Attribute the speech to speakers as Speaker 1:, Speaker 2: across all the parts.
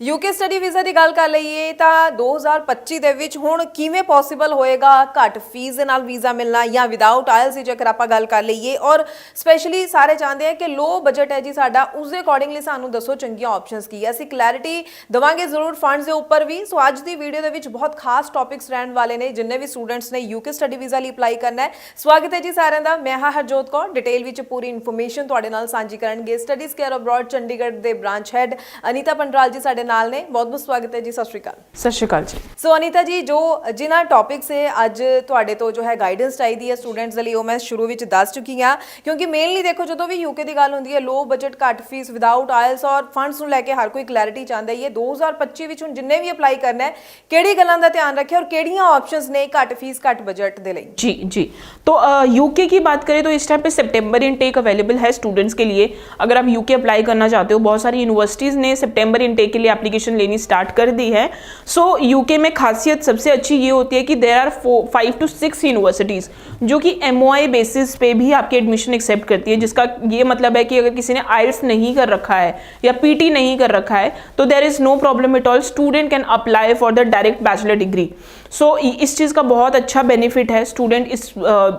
Speaker 1: UK study visa ਦੀ ਗੱਲ ਕਰ ਲਈਏ ਤਾਂ 2025 ਦੇ ਵਿੱਚ ਹੁਣ ਕਿਵੇਂ ਪੋਸੀਬਲ ਹੋਏਗਾ ਘੱਟ ਫੀਸ ਦੇ ਨਾਲ ਵੀਜ਼ਾ ਮਿਲਣਾ ਜਾਂ ਵਿਦਆਊਟ ਆਇਲਸ ਦੀ ਜੇਕਰ ਆਪਾਂ ਗੱਲ ਕਰ ਲਈਏ ਔਰ ਸਪੈਸ਼ਲੀ ਸਾਰੇ ਚਾਹੁੰਦੇ ਆ ਕਿ ਲੋ ਬਜਟ ਹੈ ਜੀ ਸਾਡਾ ਉਸ ਦੇ ਅਕੋਰਡਿੰਗਲੀ ਸਾਨੂੰ ਦੱਸੋ ਚੰਗੀਆਂ ਆਪਸ਼ਨਸ ਕੀ ਹੈ। ਅਸੀਂ ਕਲੈਰਿਟੀ ਦਵਾਂਗੇ ਜ਼ਰੂਰ ਫੰਡਸ ਦੇ ਉੱਪਰ ਵੀ। ਸੋ ਅੱਜ ਦੀ ਵੀਡੀਓ ਦੇ ਵਿੱਚ ਬਹੁਤ ਖਾਸ ਟੌਪਿਕਸ ਰਹਿਣ ਵਾਲੇ ਨੇ ਜਿੰਨੇ ਵੀ ਸਟੂਡੈਂਟਸ ਨੇ यूके स्टडी ਵੀਜ਼ਾ ਲਈ ਅਪਲਾਈ ਕਰਨਾ ਹੈ। ਸਵਾਗਤ ਹੈ ਜੀ ਸਾਰਿਆਂ ਦਾ। ਮੈਂ ਹਾਂ ਹਰਜੋਤ ਕੌਰ। ਡਿਟੇਲ ਵਿੱਚ ਪੂਰੀ ਇਨਫੋਰਮੇਸ਼ਨ ਤੁਹਾਡੇ ਨਾਲ ਸਾਂਝੀ ਕਰਨਗੇ ਸਟੱਡੀਜ਼ ਕੇਅਰ ਅਬਰੋਡ ਚੰਡੀਗੜ੍ਹ ਦੇ ਬ੍ਰਾਂਚ ਹੈਡ ਅਨੀਤਾ ਪੰਡਰਾਲ ਜੀ ਸਾਡੇ ਨਾਲ ਨੇ। बहुत बहुत स्वागत है जी। सत श्री अकाल।
Speaker 2: सत श्री अकाल जी।
Speaker 1: सो अनीता जी जो जिन्हां टॉपिक से अज तुहाडे तो जो है गाइडेंस चाहिए है स्टूडेंट्स दे लई वो मैं शुरू विच दस चुकी हाँ, क्योंकि मेनली देखो जो भी यूके की गल होंदी है लो बजट घट फीस विदाउट आयल्स और फंड्स नूं लैके हर कोई क्लैरिटी चाहता है। 2025 विच हुण जिन्ने भी अपलाई करना है किहड़ी गल्लां दा ध्यान रखे और किहड़ियां ऑप्शंस ने घट फीस घट बजट दे लई।
Speaker 2: जी जी तो यूके की बात करें तो इस टाइम पे सितंबर इनटेक अवेलेबल है स्टूडेंट्स के लिए। अगर आप यूके अप्लाई करना चाहते हो, बहुत सारी यूनिवर्सिटीज़ ने सितंबर इनटेक के लिए एप्लीकेशन लेनी स्टार्ट कर दी है। सो यूके में खासियत सबसे अच्छी ये होती है कि देयर आर 5 to 6 यूनिवर्सिटीज़ जो कि MOI बेसिस पे भी आपकी एडमिशन एक्सेप्ट करती है, जिसका ये मतलब है कि अगर किसी ने आइल्स नहीं कर रखा है या PT नहीं कर रखा है तो there is no problem at all, student can apply for the direct bachelor degree. So इस चीज़ का बहुत अच्छा बेनिफिट है, स्टूडेंट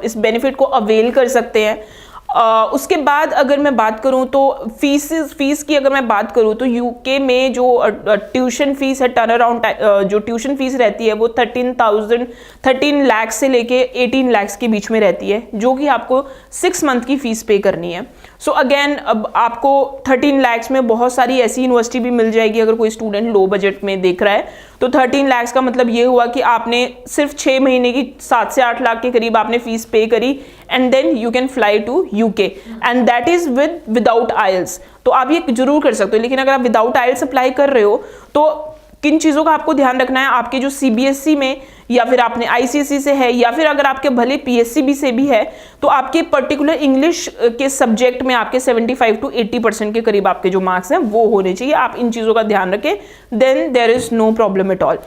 Speaker 2: इस बेनिफिट को अवेल कर सकते हैं। उसके बाद अगर मैं बात करूं तो फीस की अगर मैं बात करूं तो यूके में जो ट्यूशन फीस है टर्न अराउंड जो ट्यूशन फीस रहती है वो 13 लाख से लेके 18 लाख के बीच में रहती है, जो कि आपको 6 मंथ की फ़ीस पे करनी है। सो अगेन अब आपको 13 लाख में बहुत सारी ऐसी यूनिवर्सिटी भी मिल जाएगी। अगर कोई स्टूडेंट लो बजट में देख रहा है तो 13 लाख का मतलब ये हुआ कि आपने सिर्फ 6 महीने की 7 से 8 लाख के करीब आपने फीस पे करी and then you can fly to UK and that is without hassles. तो आप ये जरूर कर सकते हो, लेकिन अगर आप विदाउट आइल्स अप्लाई कर रहे हो तो किन चीज़ों का आपको ध्यान रखना है। आपके जो CBSE में या फिर आपने ICSE से है या फिर अगर आपके भले PSCB से भी है तो आपके पर्टिकुलर इंग्लिश के सब्जेक्ट में आपके 75 to 80% के करीब आपके जो मार्क्स हैं वो होने चाहिए। आप इन चीज़ों का ध्यान रखें, then there is no problem at all.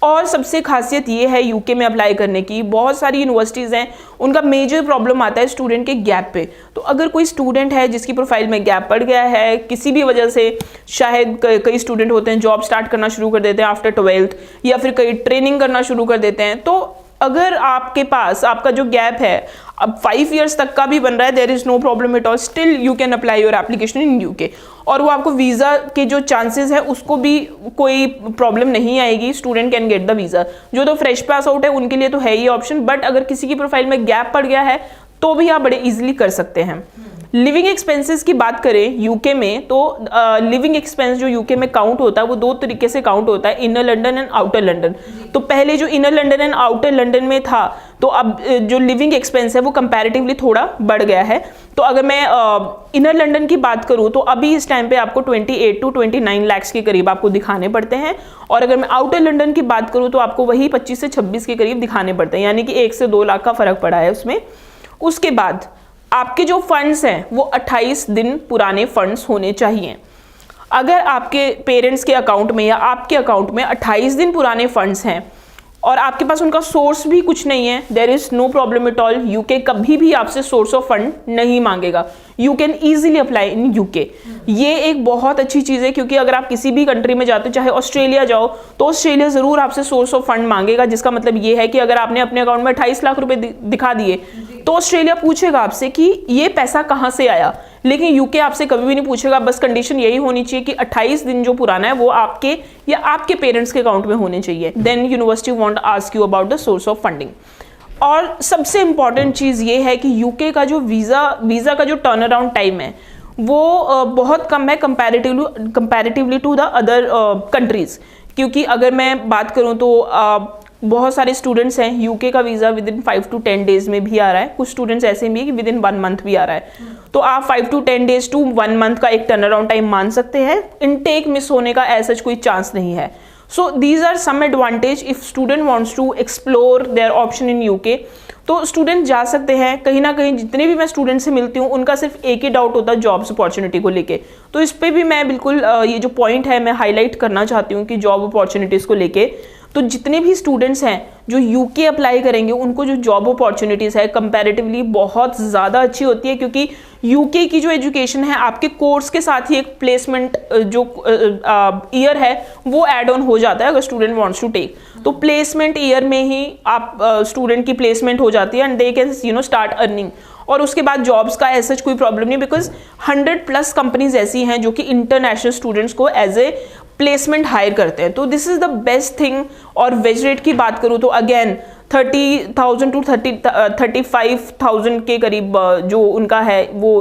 Speaker 2: और सबसे खासियत ये है यूके में अप्लाई करने की, बहुत सारी यूनिवर्सिटीज़ हैं उनका मेजर प्रॉब्लम आता है स्टूडेंट के गैप पे। तो अगर कोई स्टूडेंट है जिसकी प्रोफाइल में गैप पड़ गया है किसी भी वजह से, शायद कई स्टूडेंट होते हैं जॉब स्टार्ट करना शुरू कर देते हैं आफ्टर 12th या फिर कई ट्रेनिंग करना शुरू कर देते हैं, तो अगर आपके पास आपका जो गैप है अब 5 years तक का भी बन रहा है, there is no problem at all, still you can apply your application in UK और वो आपको वीज़ा के जो चांसेस है उसको भी कोई प्रॉब्लम नहीं आएगी। Student can get the visa. जो तो फ्रेश पास आउट है उनके लिए तो है ये ऑप्शन, बट अगर किसी की प्रोफाइल में गैप पड़ गया है तो भी आप बड़े ईजिली कर सकते हैं। लिविंग एक्सपेंसेस की बात करें यूके में तो लिविंग एक्सपेंस जो यूके में काउंट होता है वो 2 तरीके से काउंट होता है, inner London and outer London. तो पहले जो inner London and outer London में था तो अब जो लिविंग एक्सपेंस है वो कंपैरेटिवली थोड़ा बढ़ गया है। तो अगर मैं इनर लंदन की बात करूँ तो अभी इस टाइम पे आपको 28 to 29 लाख के करीब आपको दिखाने पड़ते हैं, और अगर मैं आउटर लंदन की बात करूँ तो आपको वही 25 से 26 के करीब दिखाने पड़ते हैं, यानी कि 1 से 2 लाख का फ़र्क पड़ा है उसमें। उसके बाद आपके जो फंड्स हैं वो 28 दिन पुराने फंड्स होने चाहिए। अगर आपके पेरेंट्स के अकाउंट में या आपके अकाउंट में 28 दिन पुराने फंड्स हैं और आपके पास उनका सोर्स भी कुछ नहीं है, there is no problem at all. UK कभी भी आपसे सोर्स ऑफ फंड नहीं मांगेगा, you can easily apply in UK. ये एक बहुत अच्छी चीज़ है, क्योंकि अगर आप किसी भी कंट्री में जाते हो, चाहे ऑस्ट्रेलिया जाओ तो ऑस्ट्रेलिया ज़रूर आपसे सोर्स ऑफ फंड मांगेगा, जिसका मतलब ये है कि अगर आपने अपने अकाउंट में 28 लाख रुपए दिखा दिए तो ऑस्ट्रेलिया पूछेगा आपसे कि ये पैसा कहाँ से आया, लेकिन यूके आपसे कभी भी नहीं पूछेगा। बस कंडीशन यही होनी चाहिए कि 28 दिन जो पुराना है वो आपके या आपके पेरेंट्स के अकाउंट में होने चाहिए। Then university won't ask you about the source of funding. और सबसे इम्पॉर्टेंट चीज़ ये है कि यूके का जो वीज़ा का जो टर्न अराउंड टाइम है वो बहुत कम है comparatively to the other countries. क्योंकि अगर मैं बात करूँ तो बहुत सारे स्टूडेंट्स हैं यूके का visa with in 5 to 10 days में भी आ रहा है, कुछ स्टूडेंट्स ऐसे भी है कि विद इन 1 मंथ भी आ रहा है। तो आप 5 to 10 डेज़ टू 1 मंथ का एक टर्न अराउंड टाइम मान सकते हैं। इनटेक मिस होने का ऐसा कोई चांस नहीं है। So these are some advantage if student wants to explore their option in UK. तो स्टूडेंट जा सकते हैं। कहीं ना कहीं जितने भी मैं स्टूडेंट से मिलती हूँ उनका सिर्फ एक ही डाउट होता है जॉब्स अपॉर्चुनिटी को लेके। तो इस पे भी मैं बिल्कुल ये जो पॉइंट है मैं हाईलाइट करना चाहती हूँ कि जॉब अपॉर्चुनिटीज़ को लेके तो जितने भी स्टूडेंट्स हैं जो यूके अप्लाई करेंगे उनको जो जॉब अपॉर्चुनिटीज़ है कंपैरेटिवली बहुत ज़्यादा अच्छी होती है, क्योंकि यूके की जो एजुकेशन है आपके कोर्स के साथ ही एक प्लेसमेंट जो ईयर है वो ऐड ऑन हो जाता है अगर स्टूडेंट वांट्स टू टेक। तो प्लेसमेंट ईयर में ही आप स्टूडेंट की प्लेसमेंट हो जाती है and they can start earning, और उसके बाद जॉब्स का ऐसा कोई प्रॉब्लम नहीं, बिकॉज 100+ कंपनीज ऐसी हैं जो कि इंटरनेशनल स्टूडेंट्स को एज ए प्लेसमेंट हायर करते हैं। तो this is the best thing. और वेज रेट की बात करूँ तो अगेन 30,000 to 35,000 के करीब जो उनका है वो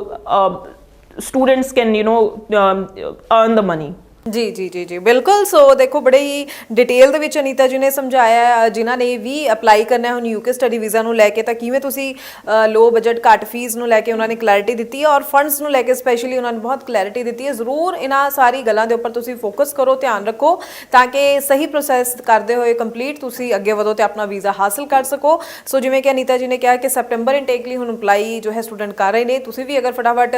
Speaker 2: students can earn the money.
Speaker 1: ਜੀ ਜੀ ਜੀ ਜੀ ਬਿਲਕੁਲ। ਸੋ ਦੇਖੋ ਬੜੇ ਹੀ ਡਿਟੇਲ ਦੇ ਵਿੱਚ ਅਨੀਤਾ ਜੀ ਨੇ ਸਮਝਾਇਆ ਹੈ, ਜਿਨ੍ਹਾਂ ਨੇ ਵੀ ਅਪਲਾਈ ਕਰਨਾ ਹੈ ਹੁਣ ਯੂਕੇ ਸਟੱਡੀ ਵੀਜ਼ਾ ਨੂੰ ਲੈ ਕੇ, ਤਾਂ ਕਿਵੇਂ ਤੁਸੀਂ ਲੋ ਬਜਟ ਘੱਟ ਫੀਸ ਨੂੰ ਲੈ ਕੇ ਉਹਨਾਂ ਨੇ ਕਲੈਰਿਟੀ ਦਿੱਤੀ ਹੈ, ਔਰ ਫੰਡਸ ਨੂੰ ਲੈ ਕੇ ਸਪੈਸ਼ਲੀ ਉਹਨਾਂ ਨੇ ਬਹੁਤ ਕਲੈਰਿਟੀ ਦਿੱਤੀ ਹੈ। ਜ਼ਰੂਰ ਇਹਨਾਂ ਸਾਰੀ ਗੱਲਾਂ ਦੇ ਉੱਪਰ ਤੁਸੀਂ ਫੋਕਸ ਕਰੋ, ਧਿਆਨ ਰੱਖੋ, ਤਾਂ ਕਿ ਸਹੀ ਪ੍ਰੋਸੈਸ ਕਰਦੇ ਹੋਏ ਕੰਪਲੀਟ ਤੁਸੀਂ ਅੱਗੇ ਵਧੋ ਤੇ ਆਪਣਾ ਵੀਜ਼ਾ ਹਾਸਲ ਕਰ ਸਕੋ। ਸੋ ਜਿਵੇਂ ਕਿ ਅਨੀਤਾ ਜੀ ਨੇ ਕਿਹਾ ਕਿ ਸੈਪਟੈਂਬਰ ਇਨਟੇਕ ਲਈ ਹੁਣ ਅਪਲਾਈ ਜੋ ਹੈ ਸਟੂਡੈਂਟ ਕਰ ਰਹੇ ਨੇ, ਤੁਸੀਂ ਵੀ ਅਗਰ ਫਟਾਫਟ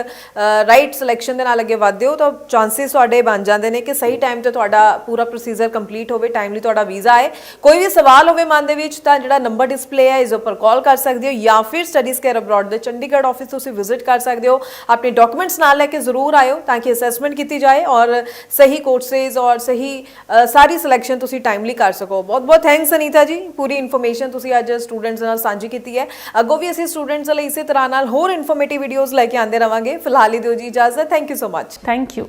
Speaker 1: ਰਾਈਟ ਸਿਲੈਕਸ਼ਨ ਦੇ ਨਾਲ ਅੱਗੇ ਵਧਦੇ ਹੋ ਤਾਂ ਚਾਂਸਿਸ ਤੁਹਾਡੇ ਬਣ ਜਾਂਦੇ ਨੇ ਕਿ ਸਹੀ ਟਾਈਮ ਤੇ ਤੁਹਾਡਾ ਪੂਰਾ ਪ੍ਰੋਸੀਜਰ ਕੰਪਲੀਟ ਹੋਵੇ, ਟਾਈਮਲੀ ਤੁਹਾਡਾ ਵੀਜ਼ਾ ਆਏ। ਕੋਈ ਵੀ ਸਵਾਲ ਹੋਵੇ ਮਨ ਦੇ ਵਿੱਚ ਤਾਂ ਜਿਹੜਾ ਨੰਬਰ ਡਿਸਪਲੇ ਹੈ ਇਸ ਉੱਪਰ ਕਾਲ ਕਰ ਸਕਦੇ ਹੋ, ਜਾਂ ਫਿਰ ਸਟੱਡੀਜ਼ ਕੇਅਰ ਅਬਰੋਡ ਦੇ ਚੰਡੀਗੜ੍ਹ ਆਫਿਸ ਤੁਸੀਂ ਵਿਜ਼ਿਟ ਕਰ ਸਕਦੇ ਹੋ। ਆਪਣੇ ਡਾਕੂਮੈਂਟਸ ਨਾਲ ਲੈ ਕੇ ਜ਼ਰੂਰ ਆਇਓ ਤਾਂ ਕਿ ਅਸੈਸਮੈਂਟ ਕੀਤੀ ਜਾਏ ਔਰ ਸਹੀ ਕੋਰਸਿਸ ਔਰ ਸਹੀ ਸਾਰੀ ਸਿਲੈਕਸ਼ਨ ਤੁਸੀਂ ਟਾਈਮਲੀ ਕਰ ਸਕੋ। ਬਹੁਤ ਬਹੁਤ ਥੈਂਕਸ ਅਨੀਤਾ ਜੀ, ਪੂਰੀ ਇਨਫੋਰਮੇਸ਼ਨ ਤੁਸੀਂ ਅੱਜ ਸਟੂਡੈਂਟਸ ਨਾਲ ਸਾਂਝੀ ਕੀਤੀ ਹੈ। ਅੱਗੋਂ ਵੀ ਅਸੀਂ ਸਟੂਡੈਂਟਸ ਲਈ ਇਸੇ ਤਰ੍ਹਾਂ ਨਾਲ ਹੋਰ ਇਨਫੋਰਮੇਟਿਵ ਵੀਡੀਓਜ਼ ਲੈ ਕੇ ਆਉਂਦੇ ਰਵਾਂਗੇ। ਫਿਲਹਾਲ ਹੀ ਦਿਓ ਜੀ ਇਜਾਜ਼ਤ। Thank you so much.
Speaker 2: Thank you.